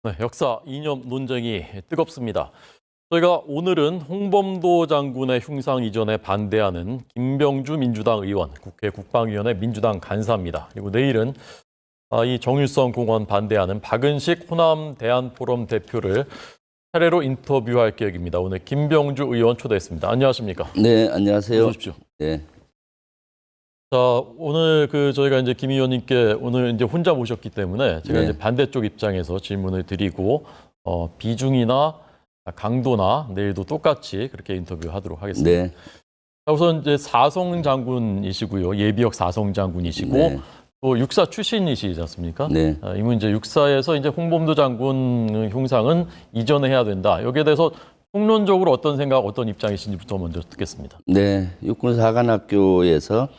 네, 역사 이념 논쟁이 뜨겁습니다. 저희가 오늘은 홍범도 장군의 흉상 이전에 반대하는 김병주 민주당 의원, 국회 국방위원회 민주당 간사입니다. 그리고 내일은 이 정일성 공원 반대하는 박은식 호남 대안포럼 대표를 차례로 인터뷰할 계획입니다. 오늘 김병주 의원 초대했습니다. 안녕하십니까? 네, 안녕하세요. 어서 오십시오. 네. 자, 오늘 저희가 이제 김 의원님께 오늘 이제 혼자 모셨기 때문에 제가 네. 이제 반대쪽 입장에서 질문을 드리고 비중이나 강도나 내일도 똑같이 그렇게 인터뷰하도록 하겠습니다. 네. 자, 우선 이제 사성 장군이시고요, 예비역 사성 장군이시고 네. 또 육사 출신이시지 않습니까? 네. 이분 이제 육사에서 이제 홍범도 장군 흉상은 이전해야 된다. 여기에 대해서 총론적으로 어떤 생각, 어떤 입장이신지부터 먼저 듣겠습니다. 네. 육군사관학교에서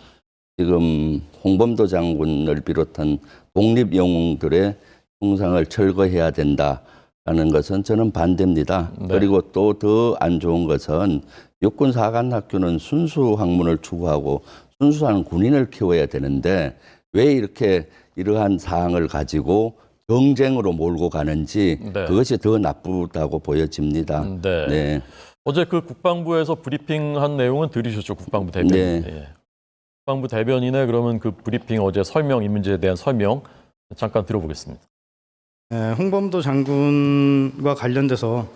지금 홍범도 장군을 비롯한 독립영웅들의 흉상을 철거해야 된다라는 것은 저는 반대입니다. 네. 그리고 또 더 안 좋은 것은 육군사관학교는 순수 학문을 추구하고 순수한 군인을 키워야 되는데 왜 이렇게 이러한 사항을 가지고 경쟁으로 몰고 가는지 네. 그것이 더 나쁘다고 보여집니다. 네. 네. 어제 그 국방부에서 브리핑한 내용은 들으셨죠? 국방부 대변인. 네. 예. 국방부 대변인의 그러면 그 브리핑 어제 설명, 이 문제에 대한 설명 잠깐 들어보겠습니다. 네, 홍범도 장군과 관련돼서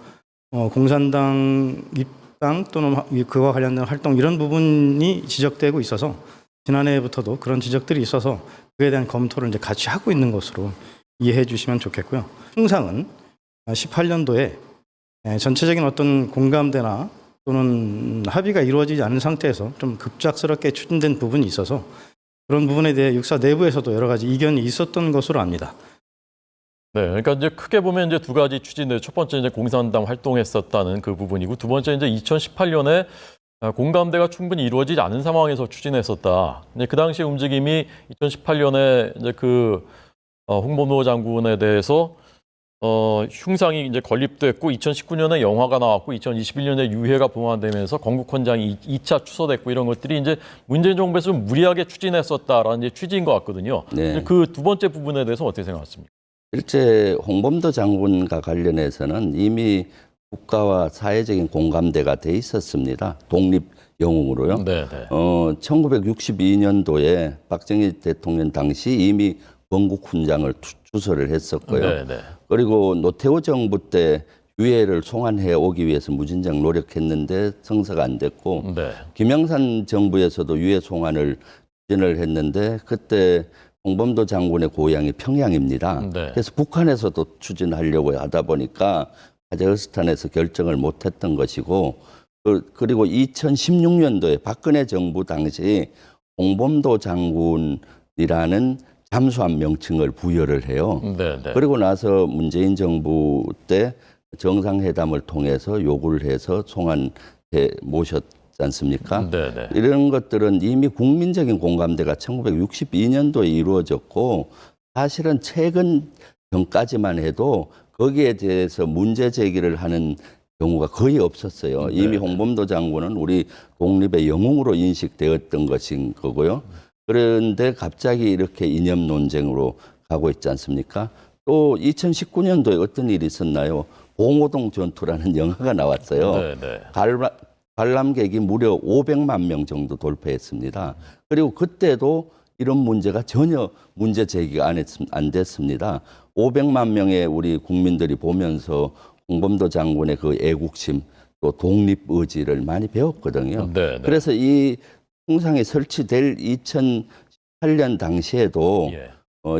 공산당 입당 또는 그와 관련된 활동 이런 부분이 지적되고 있어서 지난해부터도 그런 지적들이 있어서 그에 대한 검토를 이제 같이 하고 있는 것으로 이해해 주시면 좋겠고요. 흉상은 18년도에 전체적인 어떤 공감대나 또는 합의가 이루어지지 않은 상태에서 좀 급작스럽게 추진된 부분이 있어서 그런 부분에 대해 육사 내부에서도 여러 가지 이견이 있었던 것으로 압니다. 네, 그러니까 이제 크게 보면 이제 두 가지 추진들, 첫 번째 이제 공산당 활동했었다는 그 부분이고, 두 번째 이제 2018년에 공감대가 충분히 이루어지지 않은 상황에서 추진했었다. 근데 그 당시 움직임이 2018년에 이제 홍범도 장군에 대해서 흉상이 이제 건립됐고 2019년에 영화가 나왔고 2021년에 유해가 봉환되면서 건국헌장이 2차 추서됐고 이런 것들이 이제 문재인 정부에서 좀 무리하게 추진했었다라는 이제 취지인 것 같거든요. 네. 그 두 번째 부분에 대해서 어떻게 생각하십니까? 실제 홍범도 장군과 관련해서는 이미 국가와 사회적인 공감대가 돼 있었습니다. 독립 영웅으로요. 네, 네. 1962년도에 박정희 대통령 당시 이미 건국훈장을 추서를 했었고요. 네, 네. 그리고 노태우 정부 때 유해를 송환해 오기 위해서 무진장 노력했는데 성사가 안 됐고 네. 김영삼 정부에서도 유해 송환을 추진을 했는데 그때 홍범도 장군의 고향이 평양입니다. 네. 그래서 북한에서도 추진하려고 하다 보니까 카자흐스탄에서 결정을 못했던 것이고 그리고 2016년도에 박근혜 정부 당시 홍범도 장군이라는 잠수함 명칭을 부여를 해요. 네, 네. 그리고 나서 문재인 정부 때 정상회담을 통해서 요구를 해서 송환해 모셨지 않습니까? 네, 네. 이런 것들은 이미 국민적인 공감대가 1962년도에 이루어졌고 사실은 최근 전까지만 해도 거기에 대해서 문제 제기를 하는 경우가 거의 없었어요. 이미 홍범도 장군은 우리 독립의 영웅으로 인식되었던 것인 거고요. 그런데 갑자기 이렇게 이념 논쟁으로 가고 있지 않습니까? 또 2019년도에 어떤 일이 있었나요? 봉오동 전투라는 영화가 나왔어요. 네, 네. 관람객이 무려 500만 명 정도 돌파했습니다. 그리고 그때도 이런 문제가 전혀 문제 제기가 안 됐습니다. 500만 명의 우리 국민들이 보면서 홍범도 장군의 그 애국심 또 독립 의지를 많이 배웠거든요. 네, 네. 그래서 이 흉상이 설치될 2008년 당시에도 예.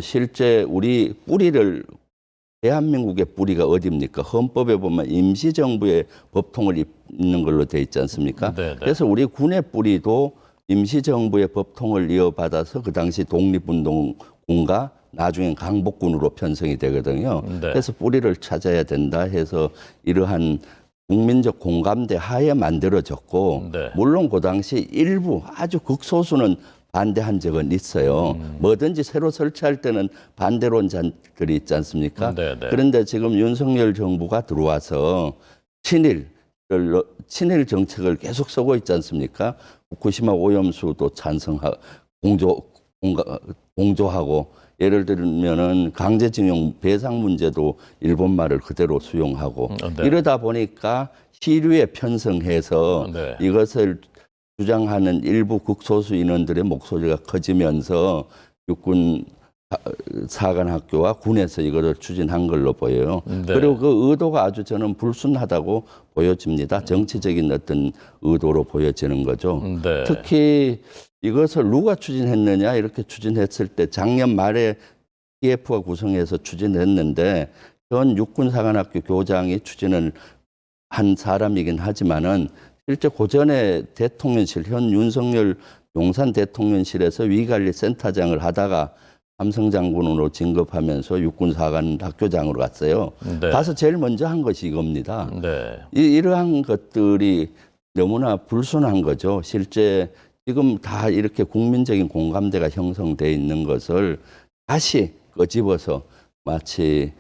실제 우리 뿌리를 대한민국의 뿌리가 어디입니까? 헌법에 보면 임시정부의 법통을 잇는 걸로 돼 있지 않습니까? 네, 네. 그래서 우리 군의 뿌리도 임시정부의 법통을 이어받아서 그 당시 독립운동군과 나중엔 강복군으로 편성이 되거든요. 네. 그래서 뿌리를 찾아야 된다 해서 이러한 국민적 공감대 하에 만들어졌고 네. 물론 그 당시 일부 아주 극소수는 반대한 적은 있어요. 뭐든지 새로 설치할 때는 반대론자들이 있지 않습니까? 네, 네. 그런데 지금 윤석열 정부가 들어와서 친일 정책을 계속 쓰고 있지 않습니까? 후쿠시마 오염수도 찬성하고 공조하고 예를 들면은 강제징용 배상 문제도 일본 말을 그대로 수용하고 네. 이러다 보니까 시류에 편성해서 네. 이것을 주장하는 일부 극소수 인원들의 목소리가 커지면서 육군 사관학교와 군에서 이거를 추진한 걸로 보여요. 네. 그리고 그 의도가 아주 저는 불순하다고 보여집니다. 정치적인 어떤 의도로 보여지는 거죠. 네. 특히 이것을 누가 추진했느냐 이렇게 추진했을 때 작년 말에 TF가 구성해서 추진했는데 전 육군사관학교 교장이 추진을 한 사람이긴 하지만은 실제 고전에 대통령실 현 윤석열 용산 대통령실에서 위관리센터장을 하다가 삼성장군으로 진급하면서 육군사관학교장으로 갔어요. 네. 가서 제일 먼저 한 것이 이겁니다. 네. 이러한 것들이 너무나 불순한 거죠. 실제 지금 다 이렇게 국민적인 공감대가 형성돼 있는 것을 다시 끄집어서 마치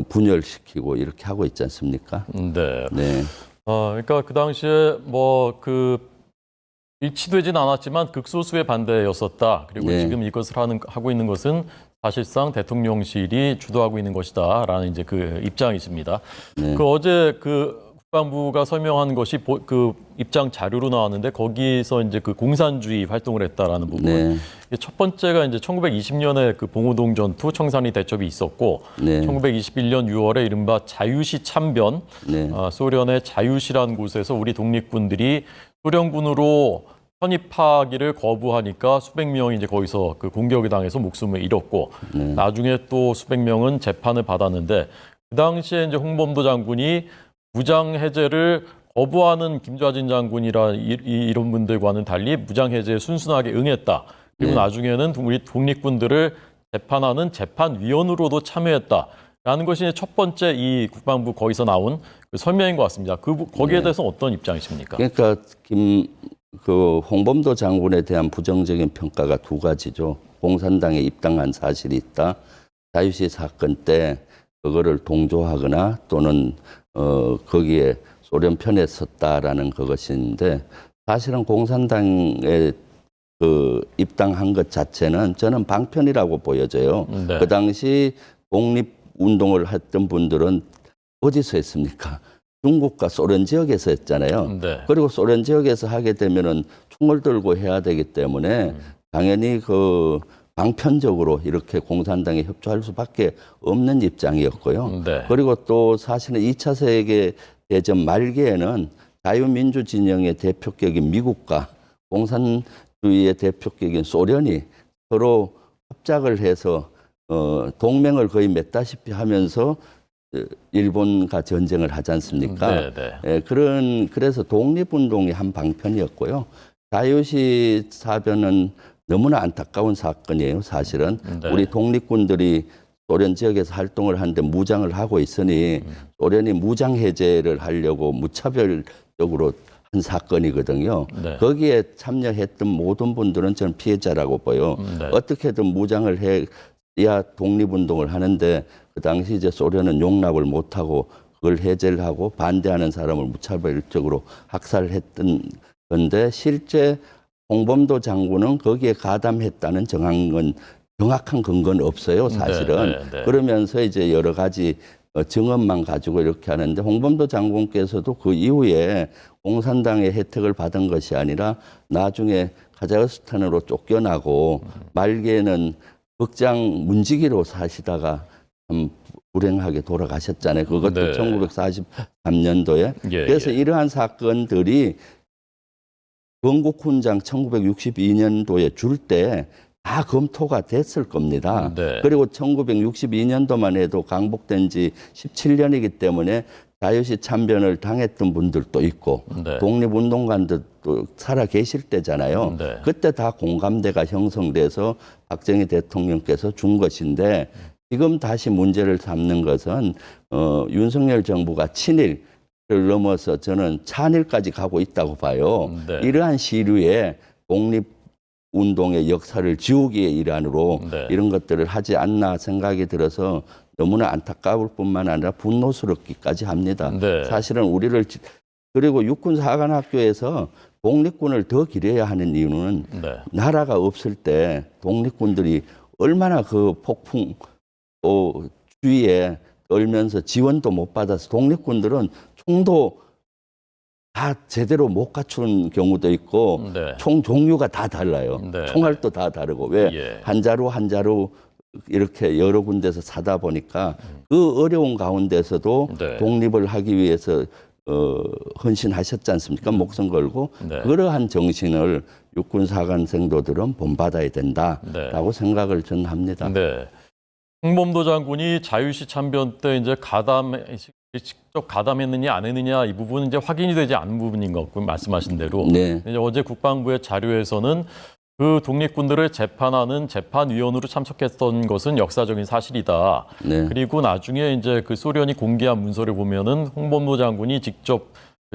분열시키고 이렇게 하고 있지 않습니까? 네. 네. 그러니까 그 당시에 뭐 일치되진 않았지만 극소수의 반대였었다. 그리고 네. 지금 이것을 하고 있는 것은 사실상 대통령실이 주도하고 있는 것이다라는 이제 그 입장이십니다. 네. 어제 국방부가 설명한 것이 그 입장 자료로 나왔는데 거기서 이제 그 공산주의 활동을 했다라는 부분. 네. 첫 번째가 이제 1920년에 그 봉오동 전투 청산리 대첩이 있었고, 네. 1921년 6월에 이른바 자유시 참변, 네. 소련의 자유시라는 곳에서 우리 독립군들이 소련군으로 편입하기를 거부하니까 수백 명이 이제 거기서 그 공격에 당해서 목숨을 잃었고, 나중에 또 수백 명은 재판을 받았는데, 그 당시에 이제 홍범도 장군이 무장 해제를 거부하는 김좌진 장군이라 이런 분들과는 달리 무장 해제에 순순하게 응했다. 그리고 나중에는 우리 독립군들을 재판하는 재판위원으로도 참여했다라는 것이 첫 번째 이 국방부 거기서 나온 그 설명인 것 같습니다. 거기에 대해서 어떤 입장이십니까? 그러니까 홍범도 장군에 대한 부정적인 평가가 두 가지죠. 공산당에 입당한 사실이 있다. 자유시 사건 때 그거를 동조하거나 또는 거기에 소련 편에 섰다라는 그것인데 사실은 공산당에 입당한 것 자체는 저는 방편이라고 보여져요. 네. 그 당시 독립운동을 했던 분들은 어디서 했습니까? 중국과 소련 지역에서 했잖아요. 네. 그리고 소련 지역에서 하게 되면은 총을 들고 해야 되기 때문에 당연히 방편적으로 이렇게 공산당에 협조할 수밖에 없는 입장이었고요. 네. 그리고 또 사실은 2차 세계대전 말기에는 자유민주 진영의 대표격인 미국과 공산주의의 대표격인 소련이 서로 합작을 해서 동맹을 거의 맺다시피 하면서 일본과 전쟁을 하지 않습니까? 네, 네. 예, 그래서 독립운동이 한 방편이었고요. 자유시 사변은 너무나 안타까운 사건이에요, 사실은. 네. 우리 독립군들이 소련 지역에서 활동을 하는데 무장을 하고 있으니 소련이 무장 해제를 하려고 무차별적으로 한 사건이거든요. 네. 거기에 참여했던 모든 분들은 저는 피해자라고 보여. 네. 어떻게든 무장을 해야 독립운동을 하는데 그 당시 이제 소련은 용납을 못하고 그걸 해제를 하고 반대하는 사람을 무차별적으로 학살했던 건데 실제 홍범도 장군은 거기에 가담했다는 정확한 근거는 없어요, 사실은. 네, 네, 네. 그러면서 이제 여러 가지 증언만 가지고 이렇게 하는데 홍범도 장군께서도 그 이후에 공산당의 혜택을 받은 것이 아니라 나중에 카자흐스탄으로 쫓겨나고 말기에는 극장 문지기로 사시다가 참 불행하게 돌아가셨잖아요. 그것도 네. 1943년도에. 예, 그래서 예. 이러한 사건들이 건국훈장 1962년도에 줄 때 다 검토가 됐을 겁니다. 네. 그리고 1962년도만 해도 강복된 지 17년이기 때문에 자유시 참변을 당했던 분들도 있고 네. 독립운동가들도 살아 계실 때잖아요. 네. 그때 다 공감대가 형성돼서 박정희 대통령께서 준 것인데 지금 다시 문제를 삼는 것은 윤석열 정부가 친일을 넘어서 저는 찬일까지 가고 있다고 봐요. 네. 이러한 시류에 독립운동의 역사를 지우기의 일환으로 네. 이런 것들을 하지 않나 생각이 들어서 너무나 안타까울 뿐만 아니라 분노스럽기까지 합니다. 네. 사실은 그리고 육군사관학교에서 독립군을 더 기려야 하는 이유는 네. 나라가 없을 때 독립군들이 얼마나 그 폭풍 주위에 떨면서 지원도 못 받아서 독립군들은 총도 다 제대로 못 갖춘 경우도 있고 네. 총 종류가 다 달라요. 네. 총알도 다 다르고 왜 예. 한 자루 이렇게 여러 군데서 사다 보니까 그 어려운 가운데서도 네. 독립을 하기 위해서 헌신하셨지 않습니까? 목숨 걸고 네. 그러한 정신을 육군 사관 생도들은 본받아야 된다라고 생각을 저는 합니다. 네. 홍범도 장군이 자유시 참변 때 이제 직접 가담했느냐 안 했느냐 이 부분은 이제 확인이 되지 않은 부분인 것 같고 말씀하신 대로 네. 이제 어제 국방부의 자료에서는 그 독립군들을 재판하는 재판위원으로 참석했던 것은 역사적인 사실이다. 네. 그리고 나중에 이제 그 소련이 공개한 문서를 보면은 홍범도 장군이 직접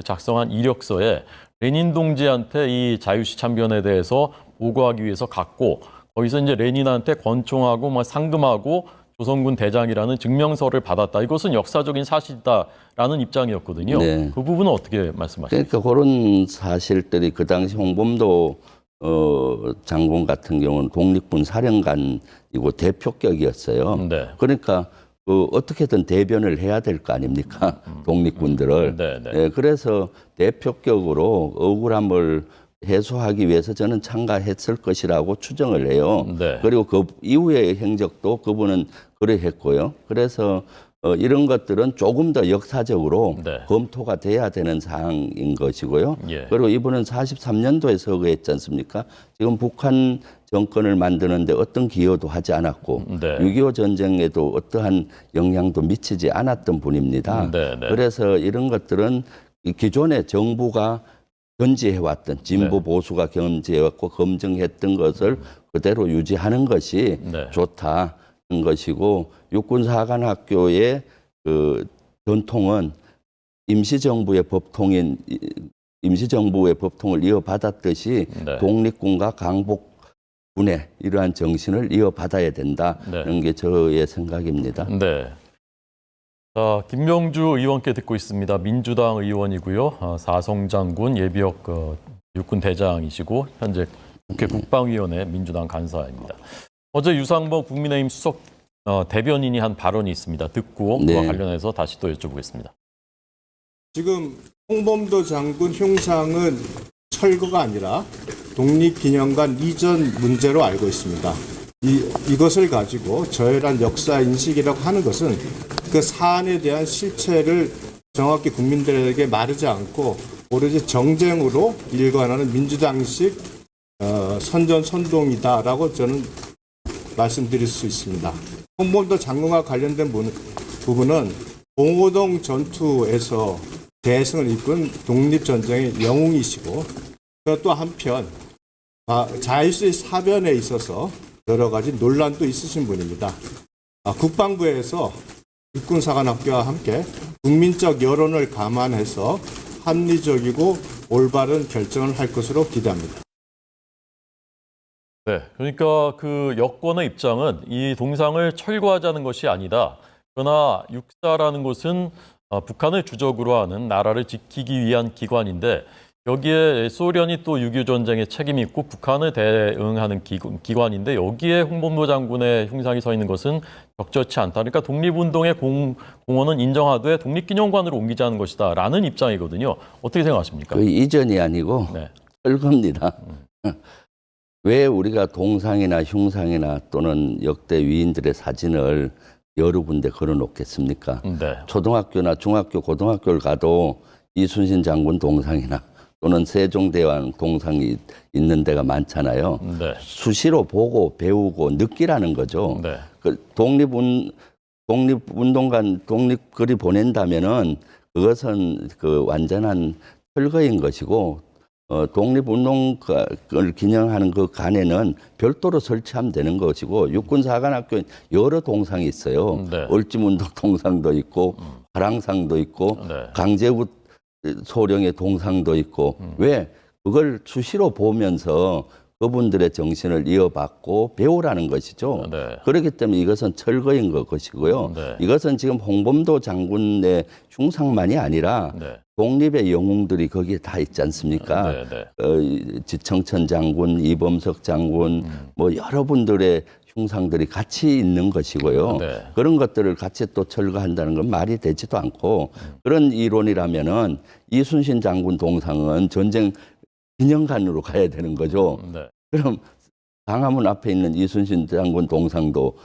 작성한 이력서에 레닌 동지한테 이 자유시 참변에 대해서 보고하기 위해서 갔고 거기서 이제 레닌한테 권총하고 뭐 상금하고 조선군 대장이라는 증명서를 받았다. 이것은 역사적인 사실이다라는 입장이었거든요. 네. 그 부분은 어떻게 말씀하십니까? 그러니까 그런 사실들이 그 당시 홍범도 장군 같은 경우는 독립군 사령관이고 대표격이었어요. 네. 그러니까 어떻게든 대변을 해야 될 거 아닙니까? 독립군들을. 네, 네. 예, 그래서 대표격으로 억울함을 해소하기 위해서 저는 참가했을 것이라고 추정을 해요. 네. 그리고 그 이후의 행적도 그분은 그러했고요. 그래서 이런 것들은 조금 더 역사적으로 네. 검토가 돼야 되는 사항인 것이고요. 예. 그리고 이분은 43년도에 서거했지 않습니까? 지금 북한 정권을 만드는데 어떤 기여도 하지 않았고 네. 6.25 전쟁에도 어떠한 영향도 미치지 않았던 분입니다. 네, 네. 그래서 이런 것들은 기존의 정부가 견지해왔던 진보 네. 보수가 견지해왔고 검증했던 것을 그대로 유지하는 것이 네. 좋다는 것이고 육군사관학교의 그 전통은 임시정부의 법통을 이어받았듯이 네. 독립군과 강복군의 이러한 정신을 이어받아야 된다는 게 저의 생각입니다. 네. 자, 김명주 의원께 듣고 있습니다. 민주당 의원이고요. 사성장군 예비역 육군 대장이시고 현재 국회 국방위원회 민주당 간사입니다. 어제 유상범 국민의힘 수석 대변인이 한 발언이 있습니다. 듣고 그와 네. 관련해서 다시 또 여쭤보겠습니다. 지금 홍범도 장군 흉상은 철거가 아니라 독립기념관 이전 문제로 알고 있습니다. 이것을 가지고 저열한 역사 인식이라고 하는 것은 그 사안에 대한 실체를 정확히 국민들에게 말하지 않고 오로지 정쟁으로 일관하는 민주당식 선전선동이다라고 저는 말씀드릴 수 있습니다. 홍범도 장군과 관련된 부분은 봉오동 전투에서 대승을 이끈 독립전쟁의 영웅이시고 또 한편 자유시 사변에 있어서 여러 가지 논란도 있으신 분입니다. 국방부에서 육군사관학교와 함께 국민적 여론을 감안해서 합리적이고 올바른 결정을 할 것으로 기대합니다. 네, 그러니까 그 여권의 입장은 이 동상을 철거하자는 것이 아니다. 그러나 육사라는 것은 북한을 주적으로 하는 나라를 지키기 위한 기관인데 여기에 소련이 또 6.25 전쟁에 책임이 있고 북한을 대응하는 기관인데 여기에 홍범도 장군의 흉상이 서 있는 것은 적절치 않다. 그러니까 독립운동의 공헌은 인정하되 독립기념관으로 옮기자는 것이다. 라는 입장이거든요. 어떻게 생각하십니까? 그 이전이 아니고 네. 철거입니다. 왜 우리가 동상이나 흉상이나 또는 역대 위인들의 사진을 여러 군데 걸어 놓겠습니까? 네. 초등학교나 중학교, 고등학교를 가도 이순신 장군 동상이나 또는 세종대왕 동상이 있는 데가 많잖아요. 네. 수시로 보고 배우고 느끼라는 거죠. 네. 그 독립운동관 독립글이 보낸다면은 그것은 그 완전한 철거인 것이고 독립운동을 기념하는 그 관에는 별도로 설치하면 되는 것이고 육군사관학교에 여러 동상이 있어요. 네. 얼지문덕 동상도 있고 화랑상도 있고 네. 강제구 소령의 동상도 있고 왜 그걸 수시로 보면서 그분들의 정신을 이어받고 배우라는 것이죠. 네. 그렇기 때문에 이것은 철거인 것이고요. 네. 이것은 지금 홍범도 장군의 흉상만이 아니라 네. 독립의 영웅들이 거기에 다 있지 않습니까? 네. 네. 지청천 장군, 이범석 장군, 뭐 여러분들의 충상들이 같이 있는 것이고요. 네. 그런 것들을 같이 또 철거한다는 건 말이 되지도 않고 그런 이론이라면은 이순신 장군 동상은 전쟁 기념관으로 가야 되는 거죠. 네. 그럼 광화문 앞에 있는 이순신 장군 동상도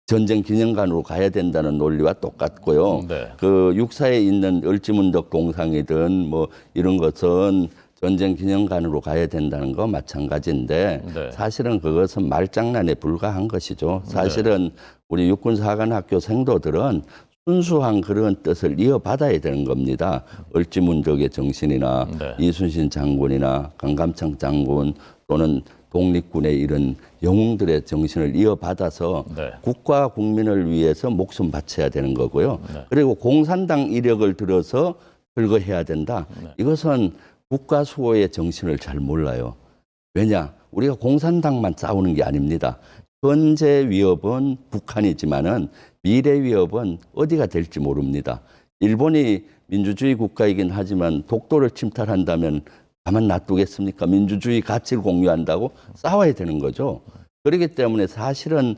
전쟁 기념관으로 가야 된다는 논리와 똑같고요. 네. 그 육사에 있는 을지문덕 동상이든 뭐 이런 것은 전쟁 기념관으로 가야 된다는 거 마찬가지인데 네. 사실은 그것은 말장난에 불과한 것이죠. 사실은 우리 육군사관학교 생도들은 순수한 그런 뜻을 이어받아야 되는 겁니다. 을지문덕의 정신이나 네. 이순신 장군이나 강감창 장군 또는 독립군의 이런 영웅들의 정신을 이어받아서 네. 국가 국민을 위해서 목숨 바쳐야 되는 거고요. 네. 그리고 공산당 이력을 들어서 철거해야 된다. 이것은 국가 수호의 정신을 잘 몰라요. 왜냐? 우리가 공산당만 싸우는 게 아닙니다. 현재 위협은 북한이지만은 미래 위협은 어디가 될지 모릅니다. 일본이 민주주의 국가이긴 하지만 독도를 침탈한다면 가만 놔두겠습니까? 민주주의 가치를 공유한다고 싸워야 되는 거죠. 그렇기 때문에 사실은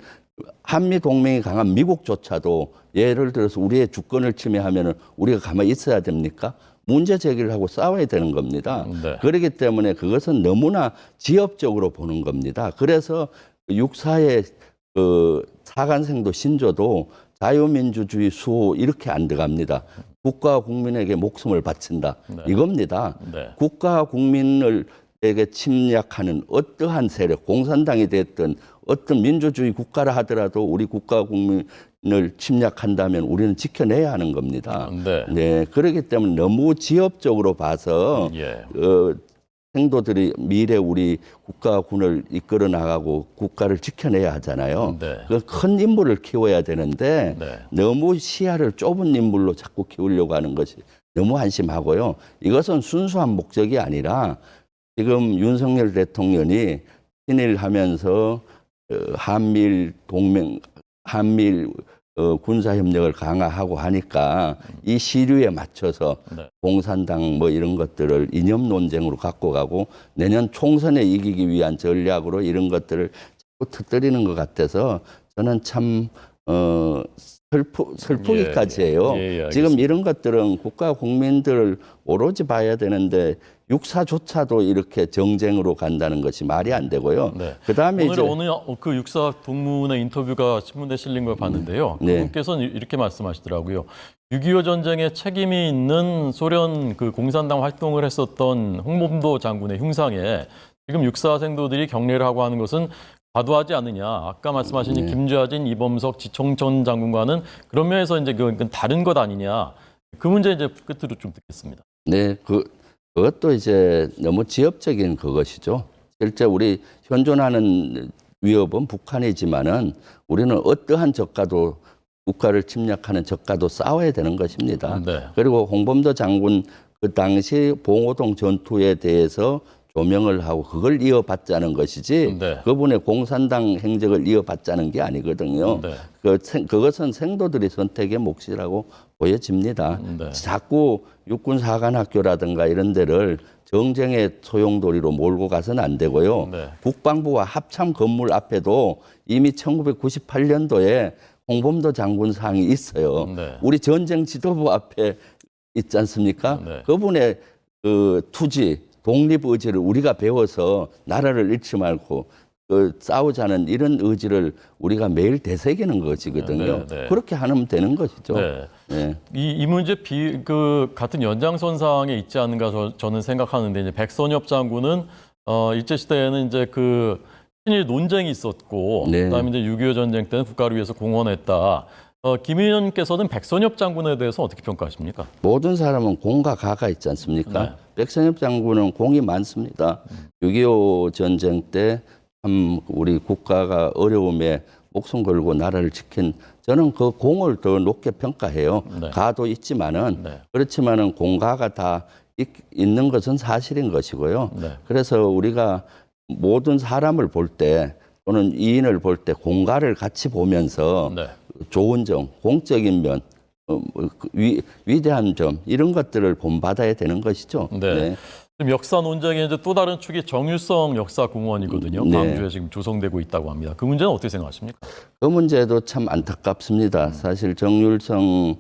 한미 동맹이 강한 미국조차도 예를 들어서 우리의 주권을 침해하면 우리가 가만히 있어야 됩니까? 문제 제기를 하고 싸워야 되는 겁니다. 네. 그렇기 때문에 그것은 너무나 지엽적으로 보는 겁니다. 그래서 육사의 그 사관생도 신조도 자유민주주의 수호 이렇게 안 들어갑니다. 국가와 국민에게 목숨을 바친다. 이겁니다. 네. 국가와 국민에게 침략하는 어떠한 세력, 공산당이 됐든 어떤 민주주의 국가라 하더라도 우리 국가와 국민을 침략한다면 우리는 지켜내야 하는 겁니다. 네. 네, 그렇기 때문에 너무 지엽적으로 봐서 예. 생도들이 미래 우리 국가와 군을 이끌어 나가고 국가를 지켜내야 하잖아요. 네. 그 큰 인물을 키워야 되는데 네. 너무 시야를 좁은 인물로 자꾸 키우려고 하는 것이 너무 한심하고요. 이것은 순수한 목적이 아니라 지금 윤석열 대통령이 친일하면서 한미일 동맹, 한미일 군사협력을 강화하고 하니까 이 시류에 맞춰서 네. 공산당 뭐 이런 것들을 이념 논쟁으로 갖고 가고 내년 총선에 이기기 위한 전략으로 이런 것들을 자꾸 터뜨리는 것 같아서 저는 참 슬프기까지 해요. 알겠습니다. 지금 이런 것들은 국가 국민들을 오로지 봐야 되는데 육사조차도 이렇게 정쟁으로 간다는 것이 말이 안 되고요. 네. 그다음에 이제 오늘 그 육사 동문의 인터뷰가 신문에 실린 걸 봤는데요. 네. 그분께서는 이렇게 말씀하시더라고요. 6.25 전쟁에 책임이 있는 소련 그 공산당 활동을 했었던 홍범도 장군의 흉상에 지금 육사 생도들이 경례를 하고 하는 것은 과도하지 않느냐. 아까 말씀하신 김좌진, 이범석, 지청천 장군과는 그런 면에서 이제 그건 다른 것 아니냐. 그 문제 이제 끝으로 좀 듣겠습니다. 네, 그것도 이제 너무 지엽적인 그것이죠. 실제 우리 현존하는 위협은 북한이지만은 우리는 어떠한 적과도 국가를 침략하는 적과도 싸워야 되는 것입니다. 네. 그리고 홍범도 장군 그 당시 봉오동 전투에 대해서 조명을 하고 그걸 이어받자는 것이지 네. 그분의 공산당 행적을 이어받자는 게 아니거든요. 네. 그것은 생도들의 선택의 몫이라고 보여집니다. 네. 자꾸 육군사관학교라든가 이런 데를 정쟁의 소용돌이로 몰고 가서는 안 되고요. 네. 국방부와 합참 건물 앞에도 이미 1998년도에 홍범도 장군 상이 있어요. 네. 우리 전쟁 지도부 앞에 있지 않습니까? 네. 그분의 그 투지, 독립 의지를 우리가 배워서 나라를 잃지 말고 싸우자는 이런 의지를 우리가 매일 되새기는 것이거든요. 네, 네. 그렇게 하면 되는 것이죠. 네. 네. 이 문제 같은 연장선상에 있지 않은가 저는 생각하는데 이제 백선엽 장군은 일제 시대에는 이제 그 친일 논쟁이 있었고 네. 그다음에 이제 6.25 전쟁 때는 국가를 위해서 공헌했다. 김 의원께서는 백선엽 장군에 대해서 어떻게 평가하십니까? 모든 사람은 공과 가가 있지 않습니까? 네. 백선엽 장군은 공이 많습니다. 6.25 전쟁 때 참 우리 국가가 어려움에 목숨 걸고 나라를 지킨 저는 그 공을 더 높게 평가해요. 네. 가도 있지만은 네. 그렇지만은 공가가 다 있는 것은 사실인 것이고요. 네. 그래서 우리가 모든 사람을 볼 때 또는 이인을 볼 때 공가를 같이 보면서 네. 좋은 점, 공적인 면, 위대한 점 이런 것들을 본받아야 되는 것이죠. 네. 지금 역사 논쟁의 이제 또 다른 축이 정일성 역사공원이거든요. 네. 광주에 지금 조성되고 있다고 합니다. 그 문제는 어떻게 생각하십니까? 그 문제도 참 안타깝습니다. 사실 정율성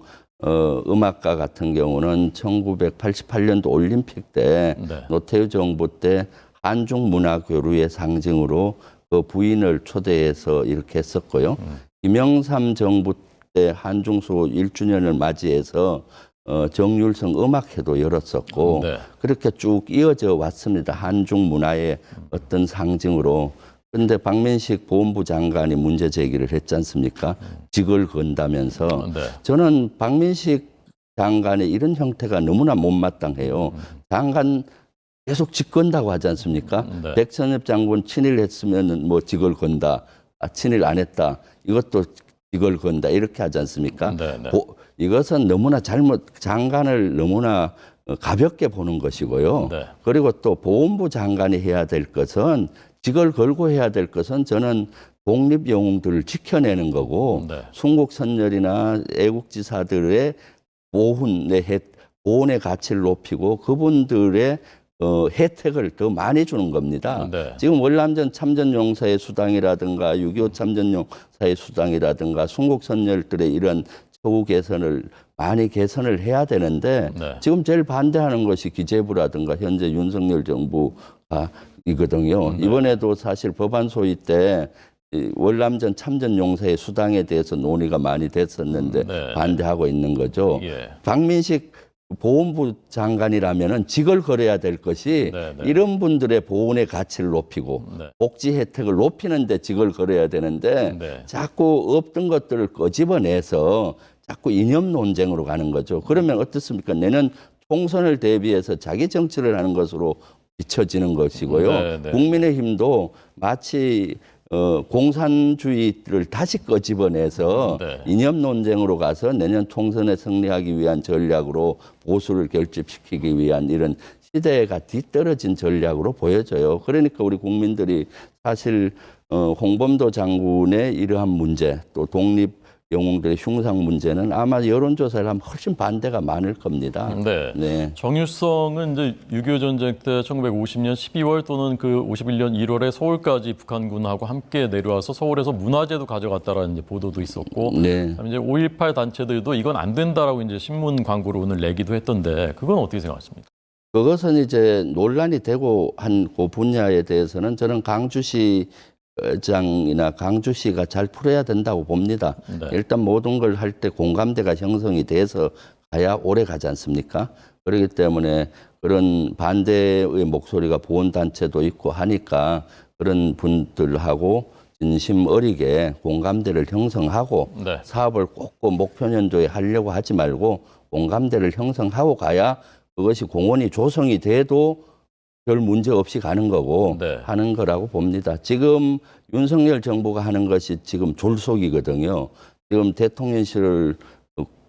음악가 같은 경우는 1988년도 올림픽 때 네. 노태우 정부 때 한중 문화 교류의 상징으로 그 부인을 초대해서 이렇게 했었고요. 김영삼 정부 때 한중수 1주년을 맞이해서 정율성 음악회도 열었었고 네. 그렇게 쭉 이어져 왔습니다. 한중 문화의 어떤 상징으로. 그런데 박민식 보훈부 장관이 문제 제기를 했지 않습니까? 직을 건다면서. 네. 저는 박민식 장관의 이런 형태가 너무나 못마땅해요. 장관 계속 직 건다고 하지 않습니까? 네. 백선엽 장군 친일했으면 뭐 직을 건다. 친일 안 했다. 이것도 직을 건다. 이렇게 하지 않습니까? 네, 네. 이것은 너무나 장관을 너무나 가볍게 보는 것이고요. 네. 그리고 또 보훈부 장관이 해야 될 것은 직을 걸고 해야 될 것은 저는 독립 영웅들을 지켜내는 거고 네. 순국선열이나 애국지사들의 보훈의 가치를 높이고 그분들의 혜택을 더 많이 주는 겁니다. 네. 지금 월남전 참전용사의 수당이라든가 6.25 참전용사의 수당이라든가 순국선열들의 이런 처우 개선을 많이 개선을 해야 되는데 네. 지금 제일 반대하는 것이 기재부라든가 현재 윤석열 정부가 이거든요. 이번에도 사실 법안 소위 때 이 월남전 참전용사의 수당에 대해서 논의가 많이 됐었는데 네. 반대하고 있는 거죠. 예. 박민식 보훈부 장관이라면은 직을 걸어야 될 것이 네, 네. 이런 분들의 보훈의 가치를 높이고 네. 복지 혜택을 높이는 데 직을 걸어야 되는데 네. 자꾸 없던 것들을 끄집어내서 자꾸 이념 논쟁으로 가는 거죠. 그러면 어떻습니까? 내년 총선을 대비해서 자기 정치를 하는 것으로 비춰지는 것이고요. 네, 네. 국민의힘도 마치 공산주의를 다시 끄집어내서 네. 이념 논쟁으로 가서 내년 총선에 승리하기 위한 전략으로 보수를 결집시키기 위한 이런 시대가 뒤떨어진 전략으로 보여져요. 그러니까 우리 국민들이 사실 홍범도 장군의 이러한 문제 또 독립 영웅들의 흉상 문제는 아마 여론조사를 하면 훨씬 반대가 많을 겁니다. 네. 네. 정일성은 이제 6.25 전쟁 때 1950년 12월 또는 그 51년 1월에 서울까지 북한군하고 함께 내려와서 서울에서 문화재도 가져갔다라는 이제 보도도 있었고, 네. 그다음에 이제 5.18 단체들도 이건 안 된다라고 이제 신문 광고로 오늘 내기도 했던데 그건 어떻게 생각하십니까? 그것은 이제 논란이 되고 한 그 분야에 대해서는 저는 강주시 장이나 강주시가 잘 풀어야 된다고 봅니다. 네. 일단 모든 걸 할 때 공감대가 형성이 돼서 가야 오래 가지 않습니까? 그렇기 때문에 그런 반대의 목소리가 보훈단체도 있고 하니까 그런 분들하고 진심 어리게 공감대를 형성하고 네. 사업을 꼭 그 목표 연도에 하려고 하지 말고 공감대를 형성하고 가야 그것이 공원이 조성이 돼도 별 문제 없이 가는 거고 네. 하는 거라고 봅니다. 지금 윤석열 정부가 하는 것이 지금 졸속이거든요. 지금 대통령실을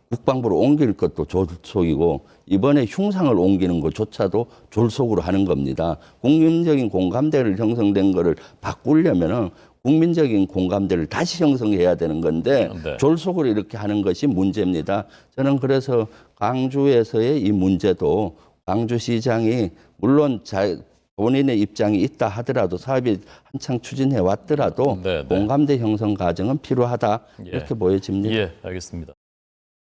국방부로 옮길 것도 졸속이고 이번에 흉상을 옮기는 것조차도 졸속으로 하는 겁니다. 국민적인 공감대를 형성된 거를 바꾸려면은 국민적인 공감대를 다시 형성해야 되는 건데 네. 졸속으로 이렇게 하는 것이 문제입니다. 저는 그래서 강주에서의 이 문제도 강주시장이 물론 본인의 입장이 있다 하더라도 사업이 한창 추진해 왔더라도 네, 네. 공감대 형성 과정은 필요하다 이렇게 보여집니다. 예, 알겠습니다.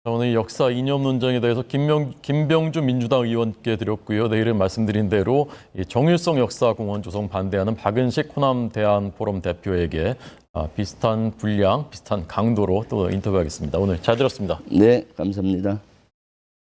자, 오늘 역사 이념 논쟁에 대해서 김병주 민주당 의원께 드렸고요. 내일은 말씀드린 대로 이 정일성 역사공원 조성 반대하는 박은식 호남 대한포럼 대표에게 비슷한 분량, 비슷한 강도로 또 인터뷰하겠습니다. 오늘 잘 들었습니다. 네, 감사합니다.